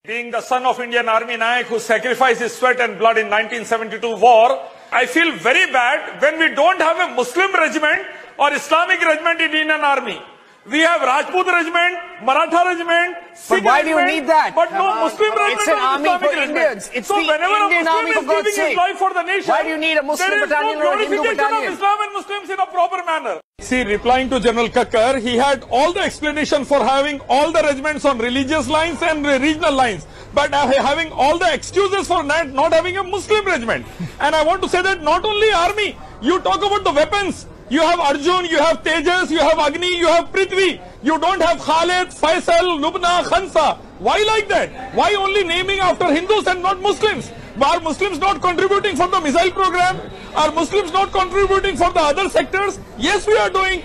Being the son of Indian Army Nayak who sacrificed his sweat and blood in 1972 war, I feel very bad when we don't have a Muslim regiment or Islamic regiment in Indian Army. We have Rajput regiment, Maratha regiment, Sikh but why regiment, do you need that? But no Muslim regiment. It's an army Islamic for regiment. Indians. It's so the Indian army, for God's sake. Life for the nation, why do you need a Muslim battalion or a Hindu battalion? There is no glorification of Islam and Muslims in a proper manner. See, replying to General Kakkar, he had all the explanation for having all the regiments on religious lines and regional lines, but having all the excuses for not having a Muslim regiment. And I want to say that not only army, you talk about the weapons. You have Arjun, you have Tejas, you have Agni, you have Prithvi. You don't have Khalid, Faisal, Lubna, Khansa. Why like that? Why only naming after Hindus and not Muslims? Are Muslims not contributing for the missile program? Are Muslims not contributing for the other sectors? Yes, we are doing.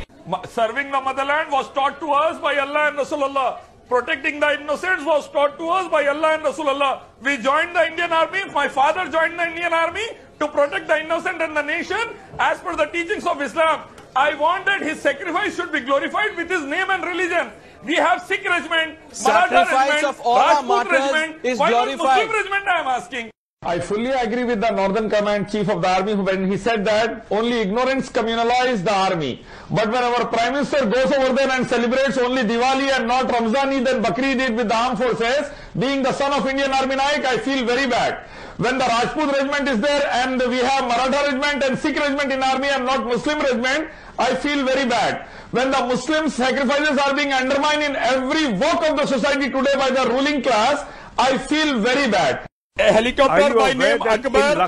Serving the motherland was taught to us by Allah and Rasulullah. Protecting the innocents was taught to us by Allah and Rasulullah. We joined the Indian Army. My father joined the Indian Army to protect the innocent and the nation as per the teachings of Islam. I want that his sacrifice should be glorified with his name and religion. We have Sikh regiment, Maratha regiment, Rajput regiment. Why not Muslim regiment, I am asking? I fully agree with the Northern Command Chief of the Army when he said that only ignorance communalized the army. But when our Prime Minister goes over there and celebrates only Diwali and not Ramzan Eid and Bakri Eid with the armed forces, being the son of Indian Army Nayak, I feel very bad. When the Rajput regiment is there and we have Maratha regiment and Sikh regiment in army and not Muslim regiment, I feel very bad. When the Muslim sacrifices are being undermined in every walk of the society today by the ruling class, I feel very bad. A helicopter by name Akbar. And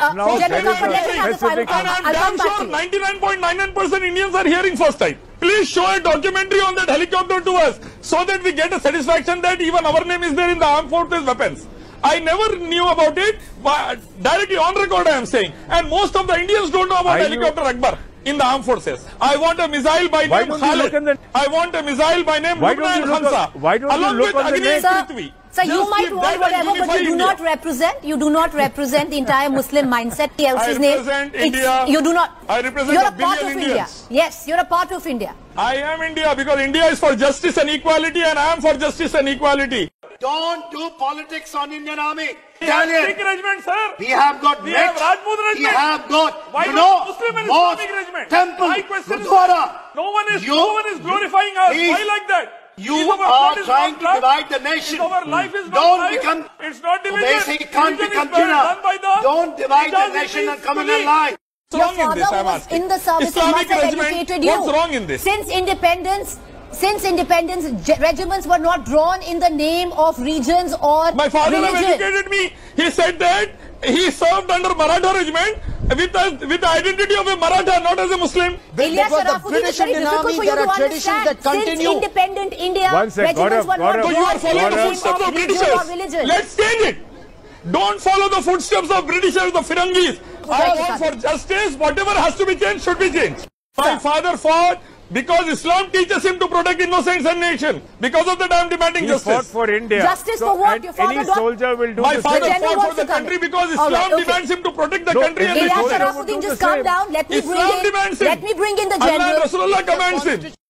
I'm sure 99.99% Indians are hearing first time. Please show a documentary on that helicopter to us so that we get a satisfaction that even our name is there in the armed forces weapons. I never knew about it, but directly on record I am saying. And most of the Indians don't know about helicopter Akbar in the armed forces. I want a missile by name Khalid. I want a missile by name Lubna and Khansa. Why don't you look on the name? So you might want whatever, but you do not represent. You do not represent the entire Muslim mindset. I represent India. You do not. I represent You're a a part of billion India. Indians. Yes, you're a part of India. I am India because India is for justice and equality, and I am for justice and equality. Don't do politics on Indian Army. We have Sikh regiment, sir. We have got We have Rajput regiment. We have got, Why not Muslim and Islamic regiment? Temple, My question Gurdwara. no one is glorifying us. Why like that? You are trying to divide the nation. Our life is Don't not become, life. It's not division. Basically, can't become Don't divide the nation and come in line. Your father was in the service and must have educated you. What's wrong in this? Since independence, regiments were not drawn in the name of regions or My father religion. educated me. He said that he served under Maratha regiment with the identity of a Maratha, not as a Muslim. Ilyas Sharafuddin, it's very difficult for you to understand. Since independent India, regiments were not So you are following the footsteps of Britishers. Let's change it. Don't follow the footsteps of Britishers, the Firangis. I want for justice. Whatever has to be changed should be changed. My father fought because Islam teaches him to protect innocence and nation. Because of that, I am demanding justice. He fought for India. Justice for what? Your father any soldier will do My the father same. fought for the country because Islam demands him to protect the country and Ilyas the Sharafuddin, just calm down. Let me bring in the Allah and general. Rasulullah commands him.